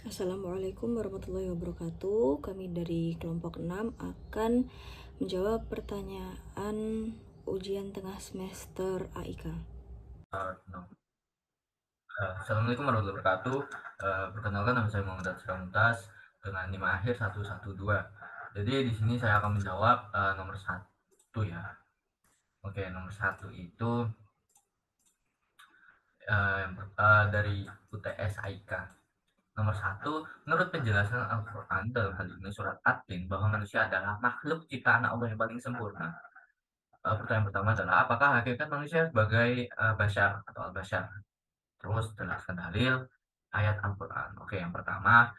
Assalamualaikum warahmatullahi wabarakatuh. Kami dari kelompok 6 akan menjawab pertanyaan ujian tengah semester AIK. Assalamualaikum warahmatullahi wabarakatuh. Perkenalkan, nama saya Muhammad Asra Muntas dengan NIM akhir 112. Jadi di sini saya akan menjawab nomor 1 ya. Oke, nomor 1 itu dari UTS AIK. Nomor 1, menurut penjelasan Al-Quran dalam hal ini surat At-Tin bahwa manusia adalah makhluk ciptaan Allah yang paling sempurna. Pertanyaan pertama adalah apakah hakikat manusia sebagai bashar atau al-bashar? Terus jelaskan dalil ayat Al-Quran. Oke, yang pertama,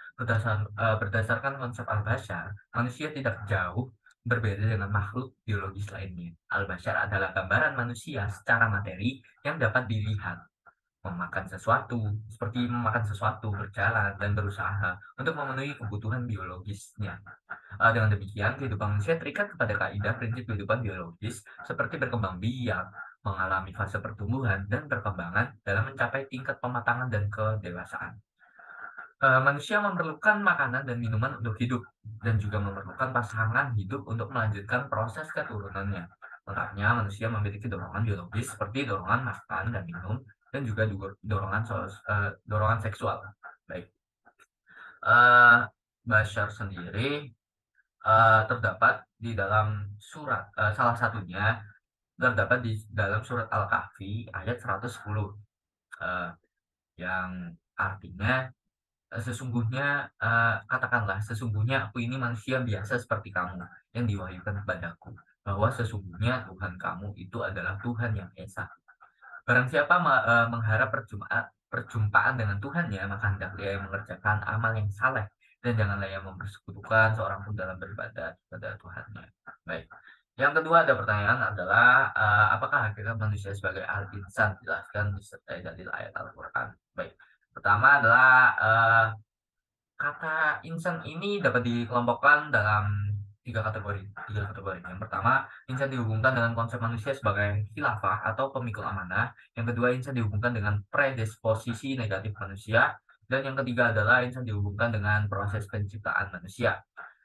berdasarkan konsep al-bashar, manusia tidak jauh berbeda dengan makhluk biologis lainnya. Al-bashar adalah gambaran manusia secara materi yang dapat dilihat, seperti memakan sesuatu, berjalan, dan berusaha untuk memenuhi kebutuhan biologisnya. Dengan demikian, kehidupan manusia terikat kepada kaidah prinsip kehidupan biologis seperti berkembang biak, mengalami fase pertumbuhan dan perkembangan dalam mencapai tingkat pematangan dan kedewasaan. Manusia memerlukan makanan dan minuman untuk hidup dan juga memerlukan pasangan hidup untuk melanjutkan proses keturunannya. Lengkapnya, manusia memiliki dorongan biologis seperti dorongan makan dan minum dan juga dorongan seksual. Baik, uh, Bashar sendiri terdapat di dalam surat salah satunya terdapat di dalam surat Al-Kahfi ayat 110 uh, yang artinya sesungguhnya aku ini manusia biasa seperti kamu yang diwahyukan kepadaku bahwa sesungguhnya Tuhan kamu itu adalah Tuhan yang esa. Barang siapa mengharap perjumpaan dengan Tuhannya, maka hendaklah ia mengerjakan amal yang saleh dan janganlah ia mempersekutukan seorang pun dalam beribadah kepada Tuhannya. Baik. Yang kedua ada pertanyaan adalah apakah hakikat manusia sebagai al-insan? Jelaskan disertai dalil ayat Al-Quran. Baik. Pertama adalah kata insan ini dapat dikelompokkan dalam tiga kategori. Yang pertama, insan dihubungkan dengan konsep manusia sebagai khilafah atau pemikul amanah. Yang kedua, insan dihubungkan dengan predisposisi negatif manusia. Dan yang ketiga adalah insan dihubungkan dengan proses penciptaan manusia.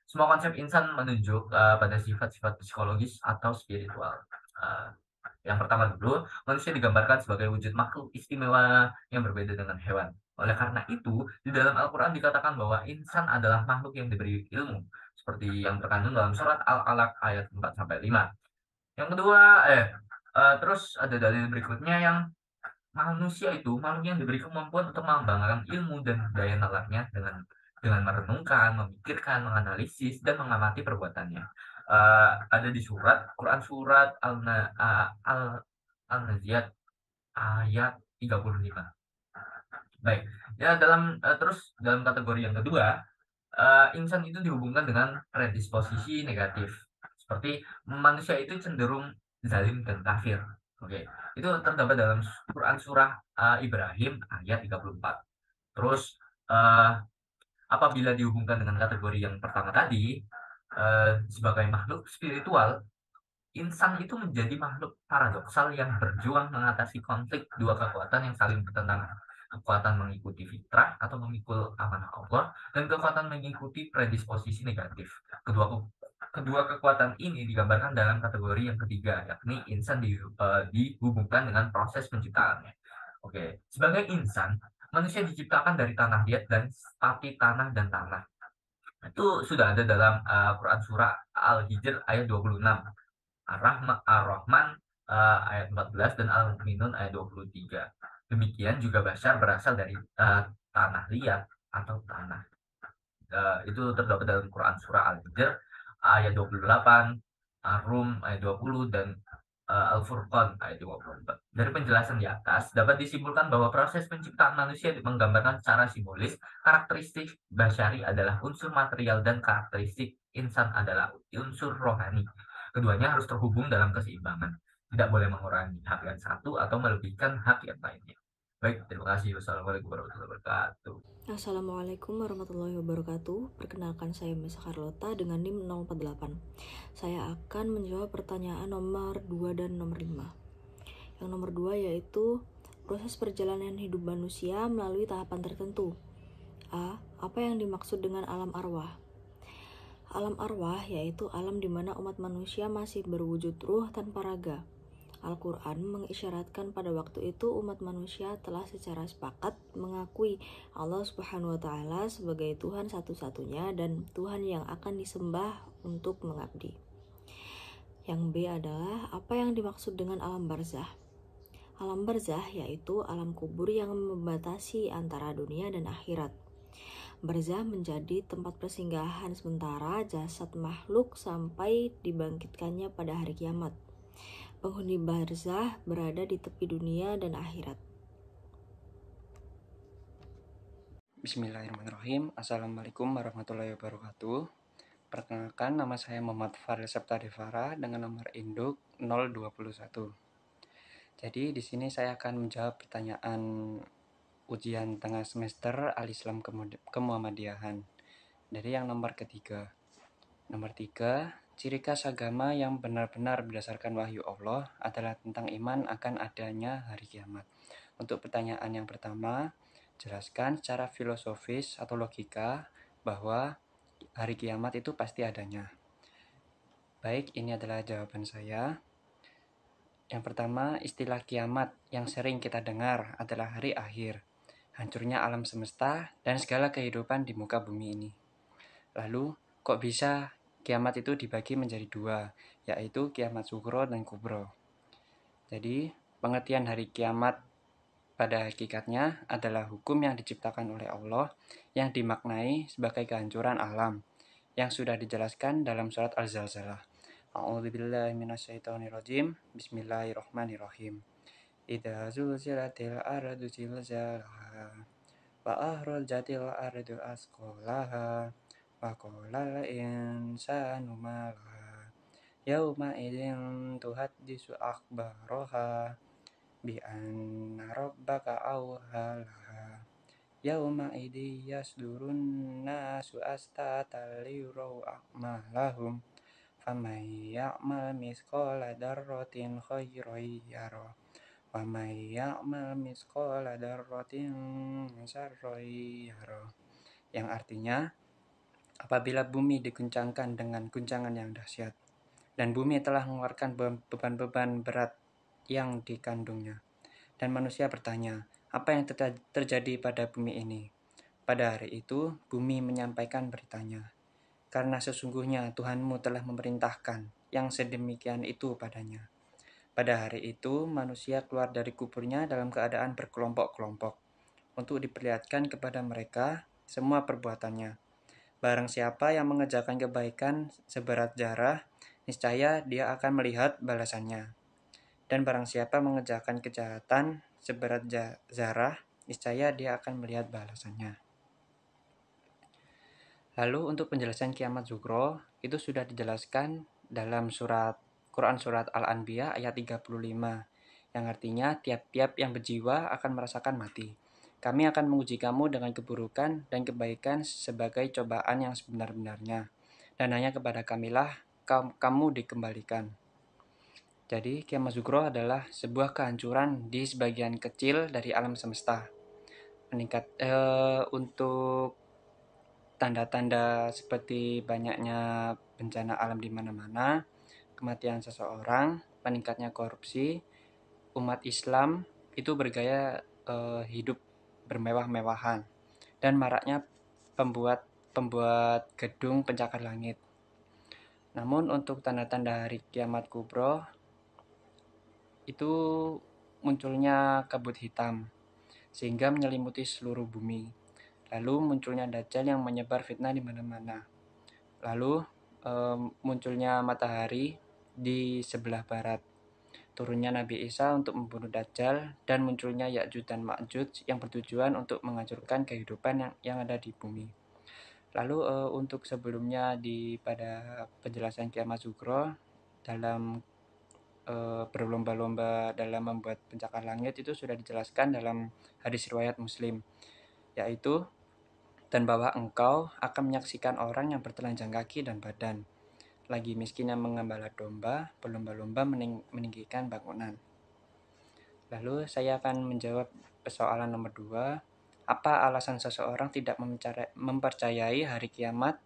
Semua konsep insan menunjuk pada sifat-sifat psikologis atau spiritual. Uh, yang pertama dulu, manusia digambarkan sebagai wujud makhluk istimewa yang berbeda dengan hewan. Oleh karena itu, di dalam Al-Quran dikatakan bahwa insan adalah makhluk yang diberi ilmu, seperti yang terkandung dalam surat Al-Alaq ayat 4-5. Yang kedua, terus ada dalil berikutnya yang manusia itu makhluk yang diberi kemampuan untuk mengembangkan ilmu dan daya nalarnya dengan merenungkan, memikirkan, menganalisis, dan mengamati perbuatannya. Ada di Quran surat Al-Naziat ayat 35. Baik, ya terus dalam kategori yang kedua, insan itu dihubungkan dengan predisposisi negatif. Seperti manusia itu cenderung zalim dan kafir. Oke, itu terdapat dalam Quran surah Ibrahim ayat 34. Terus apabila dihubungkan dengan kategori yang pertama tadi, sebagai makhluk spiritual, insan itu menjadi makhluk paradoksal yang berjuang mengatasi konflik dua kekuatan yang saling bertentangan. Kekuatan mengikuti fitrah atau memikul amanah Allah dan kekuatan mengikuti predisposisi negatif. Kedua kekuatan ini digambarkan dalam kategori yang ketiga, yakni insan dihubungkan dengan proses penciptaannya. Oke, sebagai insan, manusia diciptakan dari tanah liat dan stati tanah dan tanah. Itu sudah ada dalam Quran surah Al-Hijr ayat 26. Ar-Rahman ayat 14 dan Al-Mu'minun ayat 23. Demikian juga Bashar berasal dari tanah liat atau tanah. Itu terdapat dalam Quran surah Al-Hijr ayat 28, Ar-Rum ayat 20 dan Al-Furqan ayat 24. Dari penjelasan di atas dapat disimpulkan bahwa proses penciptaan manusia menggambarkan secara simbolis karakteristik Bashari adalah unsur material dan karakteristik insan adalah unsur rohani. Keduanya harus terhubung dalam keseimbangan. Tidak boleh mengurangi hak yang satu atau melebihkan hak yang lainnya. Baik, terima kasih. Wassalamualaikum warahmatullahi wabarakatuh. Assalamualaikum warahmatullahi wabarakatuh. Perkenalkan, saya Mesa Carlota dengan NIM 048. Saya akan menjawab pertanyaan nomor 2 dan nomor 5. Yang nomor 2 yaitu proses perjalanan hidup manusia melalui tahapan tertentu. A. Apa yang dimaksud dengan alam arwah? Alam arwah yaitu alam di mana umat manusia masih berwujud ruh tanpa raga. Al-Quran mengisyaratkan pada waktu itu umat manusia telah secara sepakat mengakui Allah Subhanahu wa Ta'ala sebagai Tuhan satu-satunya dan Tuhan yang akan disembah untuk mengabdi. Yang B adalah apa yang dimaksud dengan alam barzah. Alam barzah yaitu alam kubur yang membatasi antara dunia dan akhirat. Barzah menjadi tempat persinggahan sementara jasad makhluk sampai dibangkitkannya pada hari kiamat. Penghuni barzah berada di tepi dunia dan akhirat. Bismillahirrahmanirrahim. Assalamualaikum warahmatullahi wabarakatuh. Perkenalkan, nama saya Muhammad Faril Septa Devara dengan nomor induk 021. Jadi di sini saya akan menjawab pertanyaan ujian tengah semester Al-Islam Kemuhammadiyahan dari yang nomor ketiga. Nomor 3, ciri khas agama yang benar-benar berdasarkan wahyu Allah adalah tentang iman akan adanya hari kiamat. Untuk pertanyaan yang pertama, jelaskan secara filosofis atau logika bahwa hari kiamat itu pasti adanya. Baik, ini adalah jawaban saya. Yang pertama, istilah kiamat yang sering kita dengar adalah hari akhir, hancurnya alam semesta dan segala kehidupan di muka bumi ini. Lalu, kok bisa kiamat itu dibagi menjadi dua, yaitu kiamat sugro dan kubro. Jadi, pengertian hari kiamat pada hakikatnya adalah hukum yang diciptakan oleh Allah yang dimaknai sebagai kehancuran alam yang sudah dijelaskan dalam surat Al-Zalzalah. A'udzubillahi minasyaitonirrajim. Bismillahirrahmanirrahim. Idza zulzilatil ardu zilzalaha wa akhrajatil ardu asqalaha wa qalal insanu ma laha yauma idzin tuhaddisu akhbaraha bi anna rabbaka awhalaha yauma idzi yasdurun nasu astatan liyuraw a'malahum faman ya'mal mithqala dzarratin khairan yarah wa man ya'mal mithqala dzarratin syarran yarah. Yang artinya, apabila bumi diguncangkan dengan guncangan yang dahsyat dan bumi telah mengeluarkan beban-beban berat yang dikandungnya, dan manusia bertanya, apa yang terjadi pada bumi ini? Pada hari itu, bumi menyampaikan beritanya, karena sesungguhnya Tuhanmu telah memerintahkan yang sedemikian itu padanya. Pada hari itu, manusia keluar dari kuburnya dalam keadaan berkelompok-kelompok, untuk diperlihatkan kepada mereka semua perbuatannya. Barang siapa yang mengerjakan kebaikan seberat zarah, niscaya dia akan melihat balasannya. Dan barang siapa mengerjakan kejahatan seberat zarah, niscaya dia akan melihat balasannya. Lalu untuk penjelasan kiamat Zuhro, itu sudah dijelaskan dalam Quran surat Al-Anbiya ayat 35, yang artinya tiap-tiap yang berjiwa akan merasakan mati. Kami akan menguji kamu dengan keburukan dan kebaikan sebagai cobaan yang sebenar-benarnya, dan hanya kepada kamilah kamu dikembalikan. Jadi kiamat Zuhro adalah sebuah kehancuran di sebagian kecil dari alam semesta. Untuk tanda-tanda seperti banyaknya bencana alam di mana-mana, kematian seseorang, meningkatnya korupsi, umat Islam itu bergaya hidup bermewah-mewahan, dan maraknya pembuat gedung pencakar langit. Namun untuk tanda-tanda hari kiamat kubro itu munculnya kabut hitam sehingga menyelimuti seluruh bumi. Lalu munculnya Dajjal yang menyebar fitnah di mana-mana. Lalu munculnya matahari di sebelah barat. Turunnya Nabi Isa untuk membunuh Dajjal, dan munculnya Ya'juj dan Ma'juj yang bertujuan untuk menghancurkan kehidupan yang ada di bumi. Lalu untuk sebelumnya pada penjelasan kiamat Zuhro dalam berlomba-lomba dalam membuat pencakar langit itu sudah dijelaskan dalam hadis riwayat Muslim, yaitu, dan bahwa engkau akan menyaksikan orang yang bertelanjang kaki dan badan, lagi miskin yang mengembala domba, berlomba-lomba meninggikan bangunan. Lalu saya akan menjawab persoalan nomor 2. Apa alasan seseorang tidak mempercayai hari kiamat,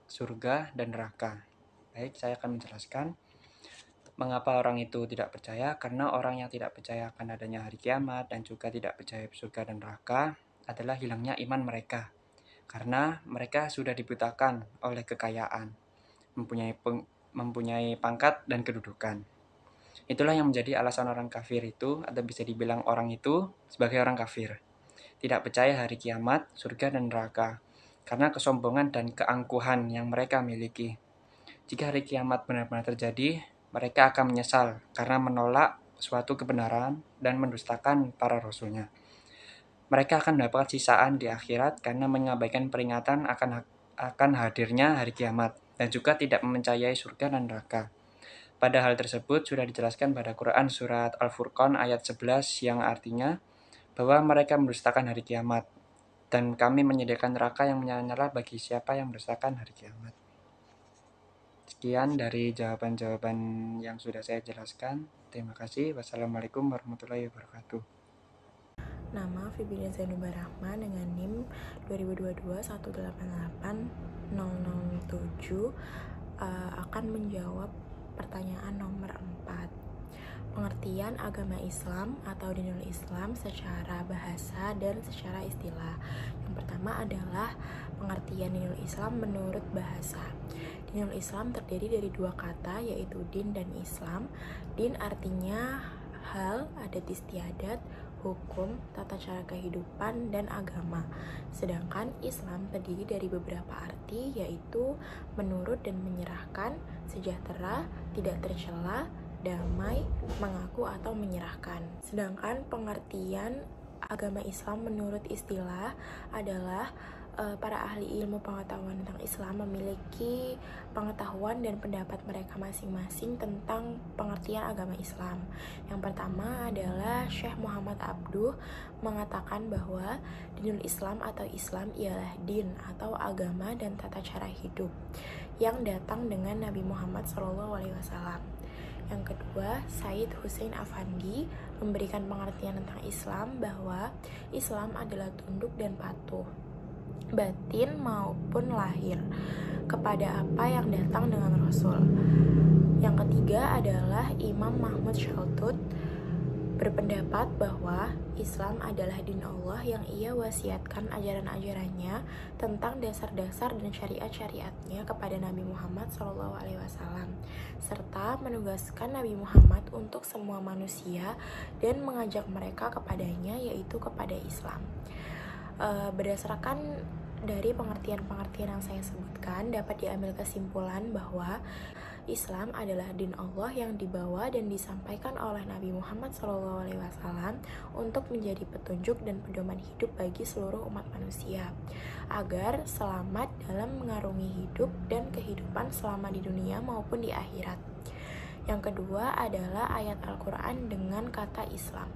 surga, dan neraka? Baik, saya akan menjelaskan. Mengapa orang itu tidak percaya? Karena orang yang tidak percaya akan adanya hari kiamat dan juga tidak percaya surga dan neraka adalah hilangnya iman mereka. Karena mereka sudah dibutakan oleh kekayaan, mempunyai pangkat dan kedudukan. Itulah yang menjadi alasan orang kafir itu, atau bisa dibilang orang itu sebagai orang kafir. Tidak percaya hari kiamat, surga dan neraka, karena kesombongan dan keangkuhan yang mereka miliki. Jika hari kiamat benar-benar terjadi, mereka akan menyesal karena menolak suatu kebenaran dan mendustakan para rasulnya. Mereka akan mendapatkan sisaan di akhirat karena mengabaikan peringatan akan hadirnya hari kiamat dan juga tidak mempercayai surga dan neraka. Pada hal tersebut sudah dijelaskan pada Quran surat Al-Furqan ayat 11 yang artinya bahwa mereka mendustakan hari kiamat dan kami menyediakan neraka yang menyala-nyala bagi siapa yang mendustakan hari kiamat. Sekian dari jawaban-jawaban yang sudah saya jelaskan. Terima kasih. Wassalamualaikum warahmatullahi wabarakatuh. Nama Fibilia Zainubar Rahman dengan NIM 2022-188-007 akan menjawab pertanyaan nomor 4. Pengertian agama Islam atau dinul Islam secara bahasa dan secara istilah. Yang pertama adalah pengertian dinul Islam menurut bahasa. Dinul Islam terdiri dari dua kata, yaitu din dan Islam. Din artinya hal, adat istiadat, hukum, tata cara kehidupan, dan agama. Sedangkan Islam terdiri dari beberapa arti, yaitu menurut dan menyerahkan, sejahtera, tidak tercela, damai, mengaku atau menyerahkan. Sedangkan pengertian agama Islam menurut istilah adalah para ahli ilmu pengetahuan tentang Islam memiliki pengetahuan dan pendapat mereka masing-masing tentang pengertian agama Islam. Yang pertama adalah Syekh Muhammad Abduh mengatakan bahwa dinul Islam atau Islam ialah din atau agama dan tata cara hidup yang datang dengan Nabi Muhammad SAW. Yang kedua, Said Hussein Afandi memberikan pengertian tentang Islam bahwa Islam adalah tunduk dan patuh, batin maupun lahir, kepada apa yang datang dengan Rasul. Yang ketiga adalah Imam Mahmud Shaltut berpendapat bahwa Islam adalah din Allah yang ia wasiatkan ajaran-ajarannya tentang dasar-dasar dan syariat-syariatnya kepada Nabi Muhammad SAW, serta menugaskan Nabi Muhammad untuk semua manusia dan mengajak mereka kepadanya, yaitu kepada Islam. Berdasarkan dari pengertian-pengertian yang saya sebutkan, dapat diambil kesimpulan bahwa Islam adalah din Allah yang dibawa dan disampaikan oleh Nabi Muhammad SAW untuk menjadi petunjuk dan pedoman hidup bagi seluruh umat manusia, agar selamat dalam mengarungi hidup dan kehidupan selama di dunia maupun di akhirat. Yang kedua adalah ayat Al-Quran dengan kata Islam.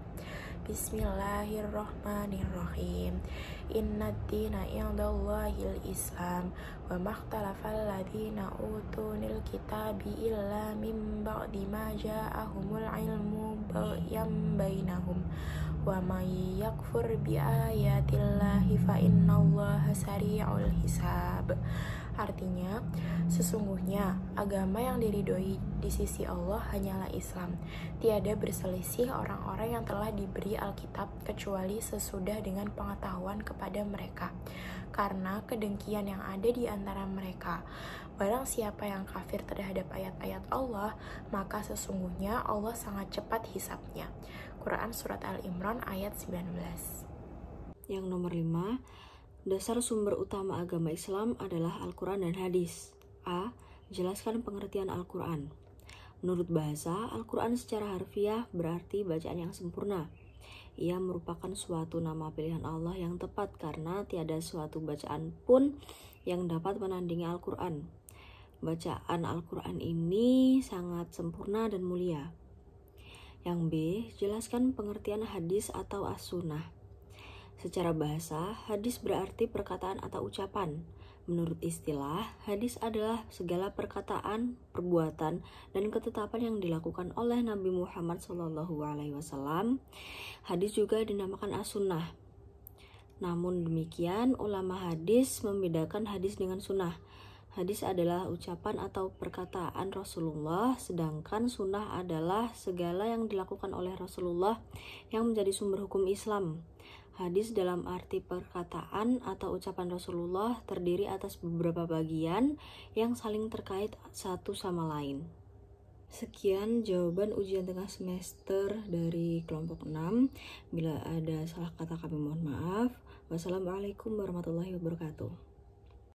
Bismillahirrahmanirrahim. Innad dina indallahil Islam wa makhtalafal ladzina utunil kitabi illa min ba'di ma ja'ahumul ilmu baghyan bainahum wa may yakfur bi ayatillahi fa innallaha sari'ul hisab. Artinya, sesungguhnya agama yang diridhoi di sisi Allah hanyalah Islam. Tiada berselisih orang-orang yang telah diberi Alkitab kecuali sesudah dengan pengetahuan kepada mereka, karena kedengkian yang ada di antara mereka. Barang siapa yang kafir terhadap ayat-ayat Allah, maka sesungguhnya Allah sangat cepat hisabnya. Quran Surat Al-Imran ayat 19. Yang nomor 5, dasar sumber utama agama Islam adalah Al-Quran dan hadis. A. Jelaskan pengertian Al-Quran. Menurut bahasa, Al-Quran secara harfiah berarti bacaan yang sempurna. Ia merupakan suatu nama pilihan Allah yang tepat karena tiada suatu bacaan pun yang dapat menandingi Al-Quran. Bacaan Al-Quran ini sangat sempurna dan mulia. Yang B. Jelaskan pengertian hadis atau as-sunnah. Secara bahasa, hadis berarti perkataan atau ucapan. Menurut istilah, hadis adalah segala perkataan, perbuatan, dan ketetapan yang dilakukan oleh Nabi Muhammad SAW. Hadis juga dinamakan as-sunnah. Namun demikian, ulama hadis membedakan hadis dengan sunnah. Hadis adalah ucapan atau perkataan Rasulullah, sedangkan sunnah adalah segala yang dilakukan oleh Rasulullah yang menjadi sumber hukum Islam. Hadis dalam arti perkataan atau ucapan Rasulullah terdiri atas beberapa bagian yang saling terkait satu sama lain. Sekian jawaban ujian tengah semester dari kelompok 6. Bila ada salah kata kami mohon maaf. Wassalamualaikum warahmatullahi wabarakatuh.